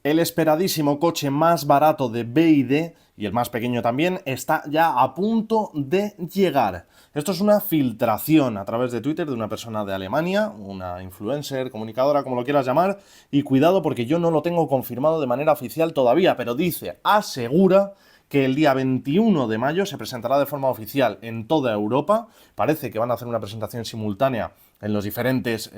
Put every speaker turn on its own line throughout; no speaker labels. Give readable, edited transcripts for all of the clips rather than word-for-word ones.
El esperadísimo coche más barato de BYD y el más pequeño también está ya a punto de llegar. Esto es una filtración a través de Twitter de una persona de Alemania, una influencer, comunicadora, como lo quieras llamar, y cuidado porque yo no lo tengo confirmado de manera oficial todavía, pero dice, asegura que el día 21 de mayo se presentará de forma oficial en toda Europa. Parece que van a hacer una presentación simultánea en los diferentes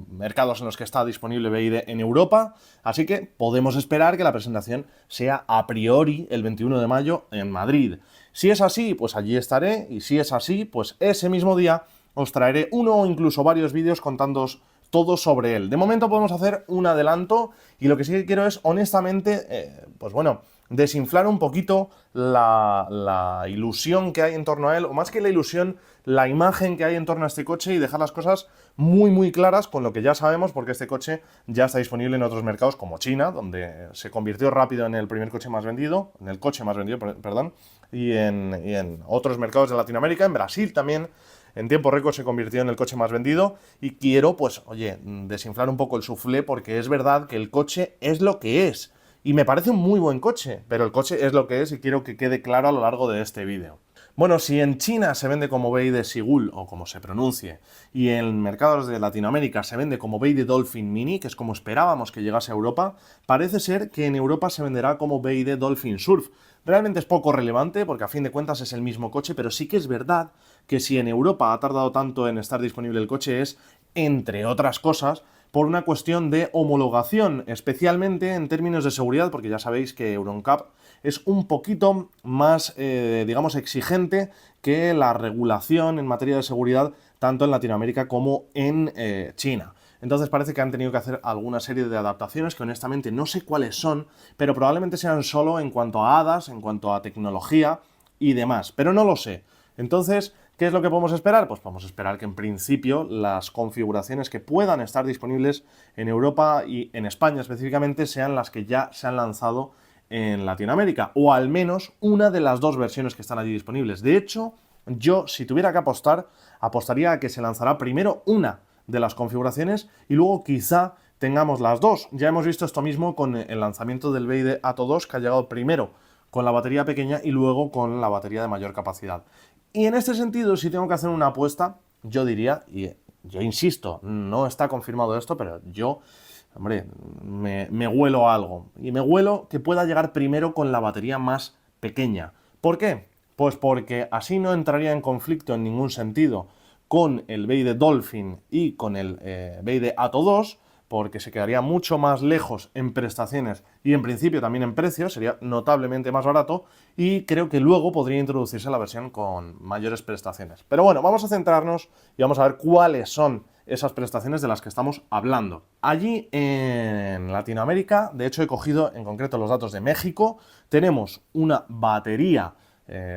mercados en los que está disponible BYD en Europa, así que podemos esperar que la presentación sea a priori el 21 de mayo en Madrid. Si es así, pues allí estaré, y si es así, pues ese mismo día os traeré uno o incluso varios vídeos contándoos todo sobre él. De momento podemos hacer un adelanto y lo que sí que quiero es, honestamente, pues bueno, desinflar un poquito la ilusión que hay en torno a él, o más que la ilusión, la imagen que hay en torno a este coche y dejar las cosas muy claras con lo que ya sabemos, porque este coche ya está disponible en otros mercados como China, donde se convirtió rápido en el primer coche más vendido, en el coche más vendido, perdón, y en otros mercados de Latinoamérica, en Brasil también. En tiempo récord se convirtió en el coche más vendido y quiero, pues, oye, desinflar un poco el suflé porque es verdad que el coche es lo que es. Y me parece un muy buen coche, pero el coche es lo que es y quiero que quede claro a lo largo de este vídeo. Bueno, si en China se vende como BYD Sigul, o como se pronuncie, y en mercados de Latinoamérica se vende como BYD Dolphin Mini, que es como esperábamos que llegase a Europa, parece ser que en Europa se venderá como BYD Dolphin Surf. Realmente es poco relevante porque a fin de cuentas es el mismo coche, pero sí que es verdad que si en Europa ha tardado tanto en estar disponible el coche es, entre otras cosas, por una cuestión de homologación, especialmente en términos de seguridad, porque ya sabéis que EuroNCAP es un poquito más, digamos, exigente que la regulación en materia de seguridad tanto en Latinoamérica como en China. Entonces parece que han tenido que hacer alguna serie de adaptaciones que honestamente no sé cuáles son, pero probablemente sean solo en cuanto a HADAS, en cuanto a tecnología y demás, pero no lo sé. Entonces, ¿qué es lo que podemos esperar? Pues podemos esperar que en principio las configuraciones que puedan estar disponibles en Europa y en España específicamente sean las que ya se han lanzado en Latinoamérica, o al menos una de las dos versiones que están allí disponibles. De hecho, yo, si tuviera que apostar, apostaría a que se lanzará primero una de las configuraciones y luego quizá tengamos las dos. Ya hemos visto esto mismo con el lanzamiento del BYD Atto 2, que ha llegado primero con la batería pequeña y luego con la batería de mayor capacidad. Y en este sentido, si tengo que hacer una apuesta, yo diría, y yo insisto, no está confirmado esto, pero yo, hombre, me huelo algo. Y me huelo que pueda llegar primero con la batería más pequeña. ¿Por qué? Pues porque así no entraría en conflicto en ningún sentido con el BYD Dolphin y con el BYD Atto 2, porque se quedaría mucho más lejos en prestaciones y en principio también en precios, sería notablemente más barato y creo que luego podría introducirse la versión con mayores prestaciones. Pero bueno, vamos a centrarnos y vamos a ver cuáles son esas prestaciones de las que estamos hablando. Allí en Latinoamérica, de hecho he cogido en concreto los datos de México, tenemos una batería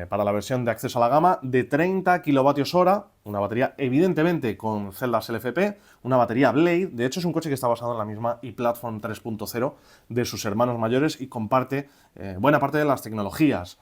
para la versión de acceso a la gama de 30 kWh, una batería evidentemente con celdas LFP, una batería Blade, de hecho es un coche que está basado en la misma ePlatform 3.0 de sus hermanos mayores y comparte buena parte de las tecnologías.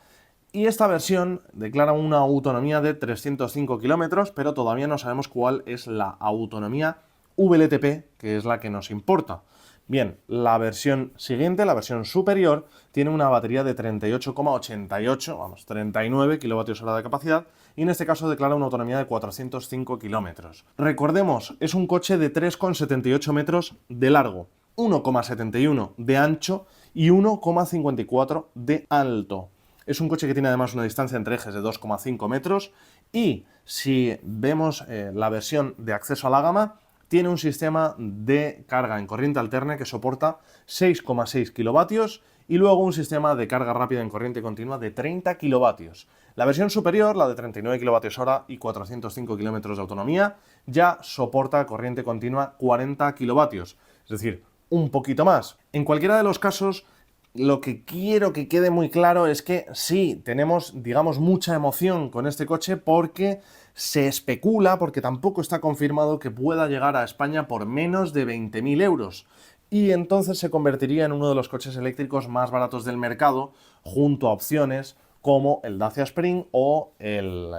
Y esta versión declara una autonomía de 305 kilómetros, pero todavía no sabemos cuál es la autonomía VLTP, que es la que nos importa. Bien, la versión siguiente, la versión superior, tiene una batería de 38,88, vamos, 39 kWh de capacidad, y en este caso declara una autonomía de 405 kilómetros. Recordemos, es un coche de 3,78 metros de largo, 1,71 de ancho y 1,54 de alto. Es un coche que tiene además una distancia entre ejes de 2,5 metros y si vemos la versión de acceso a la gama, tiene un sistema de carga en corriente alterna que soporta 6,6 kilovatios y luego un sistema de carga rápida en corriente continua de 30 kilovatios. La versión superior, la de 39 kWh y 405 kilómetros de autonomía, ya soporta corriente continua 40 kilovatios, es decir, un poquito más. En cualquiera de los casos, lo que quiero que quede muy claro es que sí, tenemos, digamos, mucha emoción con este coche porque se especula, porque tampoco está confirmado que pueda llegar a España por menos de 20.000 euros. Y entonces se convertiría en uno de los coches eléctricos más baratos del mercado, junto a opciones como el Dacia Spring o el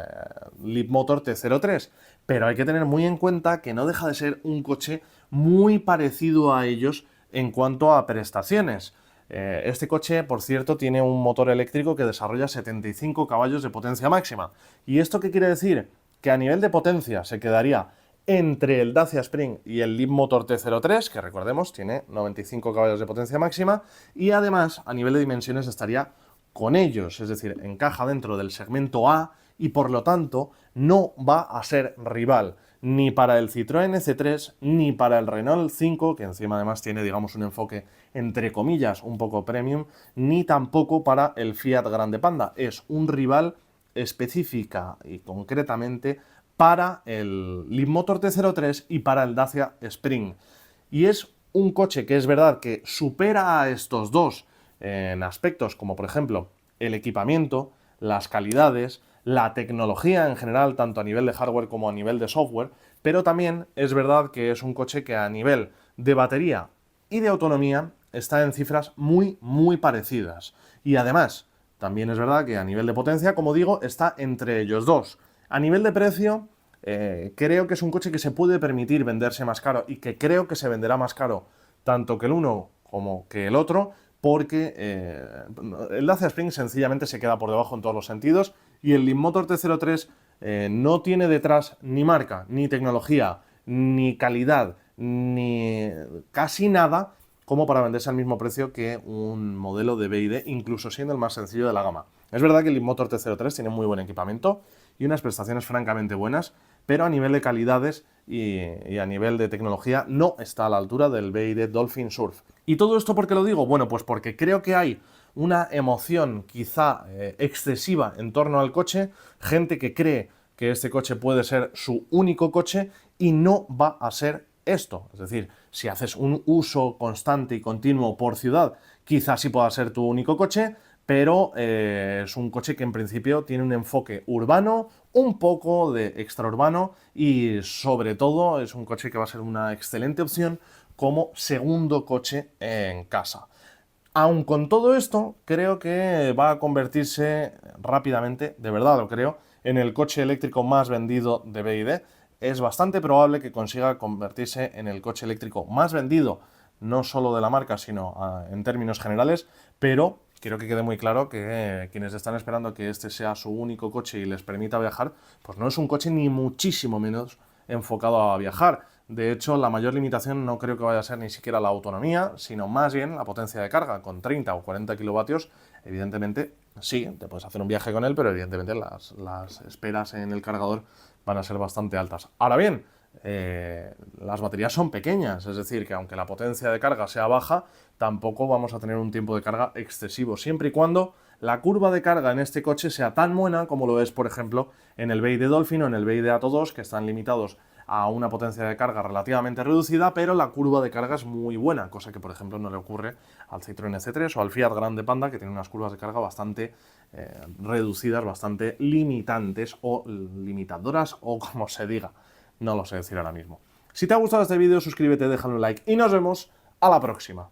Leapmotor T03. Pero hay que tener muy en cuenta que no deja de ser un coche muy parecido a ellos en cuanto a prestaciones. Este coche, por cierto, tiene un motor eléctrico que desarrolla 75 caballos de potencia máxima. ¿Y esto qué quiere decir? Que a nivel de potencia se quedaría entre el Dacia Spring y el Leapmotor T03, que recordemos tiene 95 caballos de potencia máxima, y además a nivel de dimensiones estaría con ellos, es decir, encaja dentro del segmento A y por lo tanto no va a ser rival ni para el Citroën C3 ni para el Renault 5, que encima además tiene, digamos, un enfoque entre comillas un poco premium, ni tampoco para el Fiat Grande Panda. Es un rival específica y concretamente para el Leapmotor T03 y para el Dacia Spring. Y es un coche que es verdad que supera a estos dos en aspectos como por ejemplo el equipamiento, las calidades, la tecnología en general, tanto a nivel de hardware como a nivel de software, pero también es verdad que es un coche que a nivel de batería y de autonomía está en cifras muy parecidas. Y además, también es verdad que a nivel de potencia, como digo, está entre ellos dos. A nivel de precio, creo que es un coche que se puede permitir venderse más caro y que creo que se venderá más caro tanto que el uno como que el otro, porque el Dacia Spring sencillamente se queda por debajo en todos los sentidos y el Leapmotor T03 no tiene detrás ni marca, ni tecnología, ni calidad, ni casi nada como para venderse al mismo precio que un modelo de BYD, incluso siendo el más sencillo de la gama. Es verdad que el Leapmotor T03 tiene muy buen equipamiento y unas prestaciones francamente buenas, pero a nivel de calidades y a nivel de tecnología no está a la altura del BYD Dolphin Surf. ¿Y todo esto por qué lo digo? Bueno, pues porque creo que hay una emoción quizá excesiva en torno al coche, gente que cree que este coche puede ser su único coche y no va a ser esto. Es decir, si haces un uso constante y continuo por ciudad, quizás sí pueda ser tu único coche, pero es un coche que en principio tiene un enfoque urbano, un poco de extraurbano y sobre todo es un coche que va a ser una excelente opción como segundo coche en casa. Aun con todo esto, creo que va a convertirse rápidamente, de verdad lo creo, en el coche eléctrico más vendido de BYD. Es bastante probable que consiga convertirse en el coche eléctrico más vendido, no solo de la marca, sino en términos generales, pero quiero que quede muy claro que quienes están esperando que este sea su único coche y les permita viajar, pues no es un coche ni muchísimo menos enfocado a viajar. De hecho, la mayor limitación no creo que vaya a ser ni siquiera la autonomía, sino más bien la potencia de carga. Con 30 o 40 kilovatios, evidentemente, sí, te puedes hacer un viaje con él, pero evidentemente las esperas en el cargador van a ser bastante altas. Ahora bien, las baterías son pequeñas, es decir, que aunque la potencia de carga sea baja, tampoco vamos a tener un tiempo de carga excesivo, siempre y cuando la curva de carga en este coche sea tan buena como lo es, por ejemplo, en el BYD Dolphin o en el BYD Atto 2, que están limitados a una potencia de carga relativamente reducida, pero la curva de carga es muy buena, cosa que, por ejemplo, no le ocurre al Citroën C3 o al Fiat Grande Panda, que tiene unas curvas de carga bastante reducidas, bastante limitantes o limitadoras, o como se diga. No lo sé decir ahora mismo. Si te ha gustado este vídeo, suscríbete, déjale un like y nos vemos a la próxima.